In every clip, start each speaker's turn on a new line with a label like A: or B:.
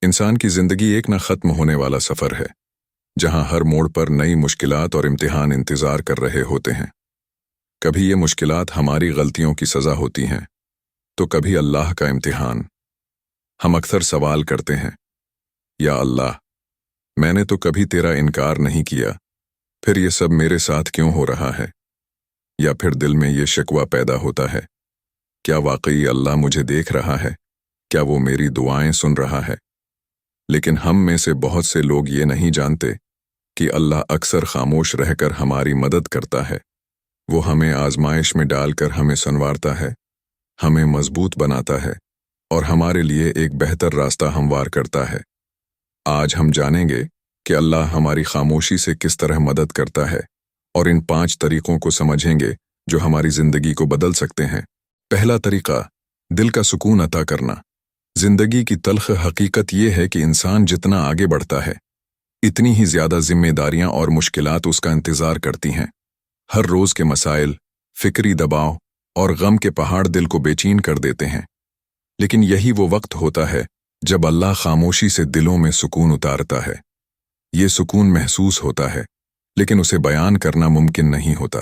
A: انسان کی زندگی ایک نہ ختم ہونے والا سفر ہے، جہاں ہر موڑ پر نئی مشکلات اور امتحان انتظار کر رہے ہوتے ہیں۔ کبھی یہ مشکلات ہماری غلطیوں کی سزا ہوتی ہیں، تو کبھی اللہ کا امتحان۔ ہم اکثر سوال کرتے ہیں، یا اللہ، میں نے تو کبھی تیرا انکار نہیں کیا، پھر یہ سب میرے ساتھ کیوں ہو رہا ہے؟ یا پھر دل میں یہ شکوہ پیدا ہوتا ہے، کیا واقعی اللہ مجھے دیکھ رہا ہے؟ کیا وہ میری دعائیں سن رہا ہے؟ لیکن ہم میں سے بہت سے لوگ یہ نہیں جانتے کہ اللہ اکثر خاموش رہ کر ہماری مدد کرتا ہے۔ وہ ہمیں آزمائش میں ڈال کر ہمیں سنوارتا ہے، ہمیں مضبوط بناتا ہے اور ہمارے لیے ایک بہتر راستہ ہموار کرتا ہے۔ آج ہم جانیں گے کہ اللہ ہماری خاموشی سے کس طرح مدد کرتا ہے، اور ان 5 طریقوں کو سمجھیں گے جو ہماری زندگی کو بدل سکتے ہیں۔ پہلا طریقہ، دل کا سکون عطا کرنا۔ زندگی کی تلخ حقیقت یہ ہے کہ انسان جتنا آگے بڑھتا ہے، اتنی ہی زیادہ ذمہ داریاں اور مشکلات اس کا انتظار کرتی ہیں۔ ہر روز کے مسائل، فکری دباؤ اور غم کے پہاڑ دل کو بے چین کر دیتے ہیں۔ لیکن یہی وہ وقت ہوتا ہے جب اللہ خاموشی سے دلوں میں سکون اتارتا ہے۔ یہ سکون محسوس ہوتا ہے، لیکن اسے بیان کرنا ممکن نہیں ہوتا۔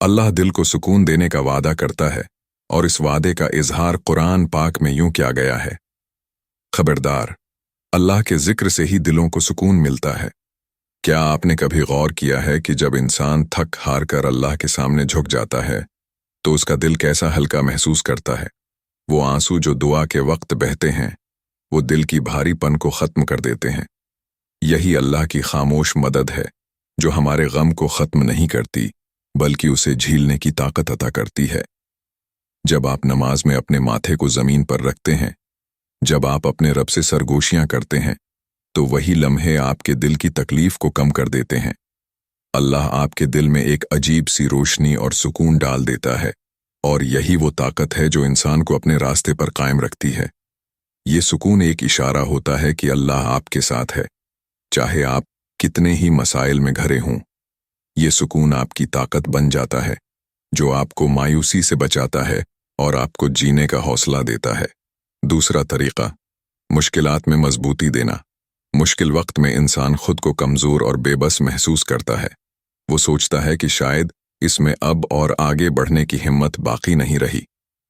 A: اللہ دل کو سکون دینے کا وعدہ کرتا ہے، اور اس وعدے کا اظہار قرآن پاک میں یوں کیا گیا ہے، خبردار، اللہ کے ذکر سے ہی دلوں کو سکون ملتا ہے۔ کیا آپ نے کبھی غور کیا ہے کہ جب انسان تھک ہار کر اللہ کے سامنے جھک جاتا ہے تو اس کا دل کیسا ہلکا محسوس کرتا ہے؟ وہ آنسو جو دعا کے وقت بہتے ہیں، وہ دل کی بھاری پن کو ختم کر دیتے ہیں۔ یہی اللہ کی خاموش مدد ہے، جو ہمارے غم کو ختم نہیں کرتی بلکہ اسے جھیلنے کی طاقت عطا کرتی ہے۔ جب آپ نماز میں اپنے ماتھے کو زمین پر رکھتے ہیں، جب آپ اپنے رب سے سرگوشیاں کرتے ہیں، تو وہی لمحے آپ کے دل کی تکلیف کو کم کر دیتے ہیں۔ اللہ آپ کے دل میں ایک عجیب سی روشنی اور سکون ڈال دیتا ہے، اور یہی وہ طاقت ہے جو انسان کو اپنے راستے پر قائم رکھتی ہے۔ یہ سکون ایک اشارہ ہوتا ہے کہ اللہ آپ کے ساتھ ہے، چاہے آپ کتنے ہی مسائل میں گھرے ہوں۔ یہ سکون آپ کی طاقت بن جاتا ہے، جو آپ کو مایوسی سے بچاتا ہے اور آپ کو جینے کا حوصلہ دیتا ہے۔ دوسرا طریقہ، مشکلات میں مضبوطی دینا۔ مشکل وقت میں انسان خود کو کمزور اور بے بس محسوس کرتا ہے۔ وہ سوچتا ہے کہ شاید اس میں اب اور آگے بڑھنے کی ہمت باقی نہیں رہی،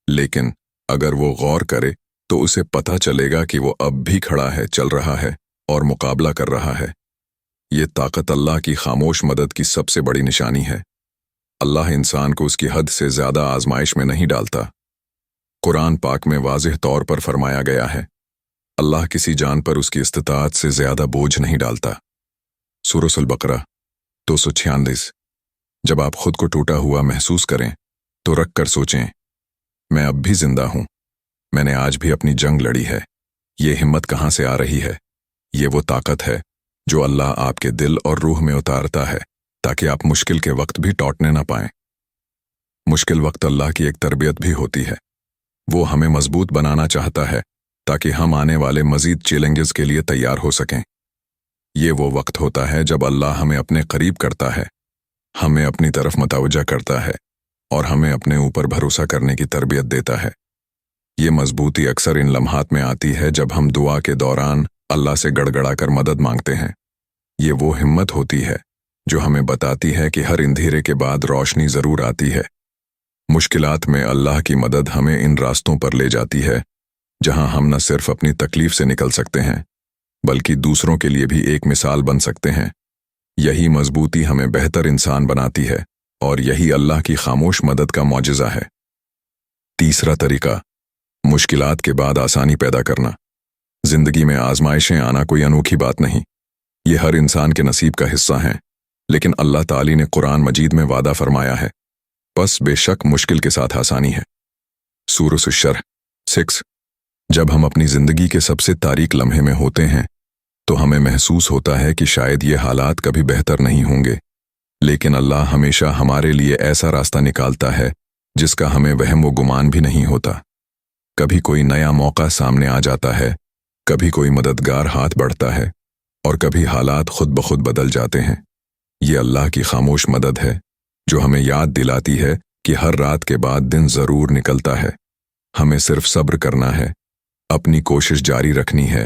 A: لیکن اگر وہ غور کرے تو اسے پتہ چلے گا کہ وہ اب بھی کھڑا ہے، چل رہا ہے اور مقابلہ کر رہا ہے۔ یہ طاقت اللہ کی خاموش مدد کی سب سے بڑی نشانی ہے۔ اللہ انسان کو اس کی حد سے زیادہ آزمائش میں نہیں ڈالتا۔ قرآن پاک میں واضح طور پر فرمایا گیا ہے، اللہ کسی جان پر اس کی استطاعت سے زیادہ بوجھ نہیں ڈالتا۔ سورۃ البقرہ 246۔ جب آپ خود کو ٹوٹا ہوا محسوس کریں تو رکھ کر سوچیں، میں اب بھی زندہ ہوں، میں نے آج بھی اپنی جنگ لڑی ہے۔ یہ ہمت کہاں سے آ رہی ہے؟ یہ وہ طاقت ہے جو اللہ آپ کے دل اور روح میں اتارتا ہے، تاکہ آپ مشکل کے وقت بھی ٹوٹنے نہ پائیں۔ مشکل وقت اللہ کی ایک تربیت بھی ہوتی ہے۔ وہ ہمیں مضبوط بنانا چاہتا ہے تاکہ ہم آنے والے مزید چیلنجز کے لیے تیار ہو سکیں۔ یہ وہ وقت ہوتا ہے جب اللہ ہمیں اپنے قریب کرتا ہے، ہمیں اپنی طرف متوجہ کرتا ہے اور ہمیں اپنے اوپر بھروسہ کرنے کی تربیت دیتا ہے۔ یہ مضبوطی اکثر ان لمحات میں آتی ہے جب ہم دعا کے دوران اللہ سے گڑ گڑا کر مدد مانگتے ہیں۔ یہ وہ ہمت ہوتی ہے جو ہمیں بتاتی ہے کہ ہر اندھیرے کے بعد روشنی ضرور آتی ہے۔ مشکلات میں اللہ کی مدد ہمیں ان راستوں پر لے جاتی ہے جہاں ہم نہ صرف اپنی تکلیف سے نکل سکتے ہیں، بلکہ دوسروں کے لیے بھی ایک مثال بن سکتے ہیں۔ یہی مضبوطی ہمیں بہتر انسان بناتی ہے، اور یہی اللہ کی خاموش مدد کا معجزہ ہے۔ تیسرا طریقہ، مشکلات کے بعد آسانی پیدا کرنا۔ زندگی میں آزمائشیں آنا کوئی انوکھی بات نہیں، یہ ہر انسان کے نصیب کا حصہ ہیں، لیکن اللہ تعالی نے قرآن مجید میں وعدہ فرمایا ہے، پس بے شک مشکل کے ساتھ آسانی ہے۔ سورۃ الشرح 6۔ جب ہم اپنی زندگی کے سب سے تاریک لمحے میں ہوتے ہیں تو ہمیں محسوس ہوتا ہے کہ شاید یہ حالات کبھی بہتر نہیں ہوں گے، لیکن اللہ ہمیشہ ہمارے لیے ایسا راستہ نکالتا ہے جس کا ہمیں وہم و گمان بھی نہیں ہوتا۔ کبھی کوئی نیا موقع سامنے آ جاتا ہے، کبھی کوئی مددگار ہاتھ بڑھتا ہے، اور کبھی حالات خود بخود بدل جاتے ہیں۔ یہ اللہ کی خاموش مدد ہے جو ہمیں یاد دلاتی ہے کہ ہر رات کے بعد دن ضرور نکلتا ہے۔ ہمیں صرف صبر کرنا ہے، اپنی کوشش جاری رکھنی ہے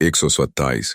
A: 127।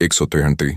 A: 133।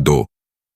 A: 2।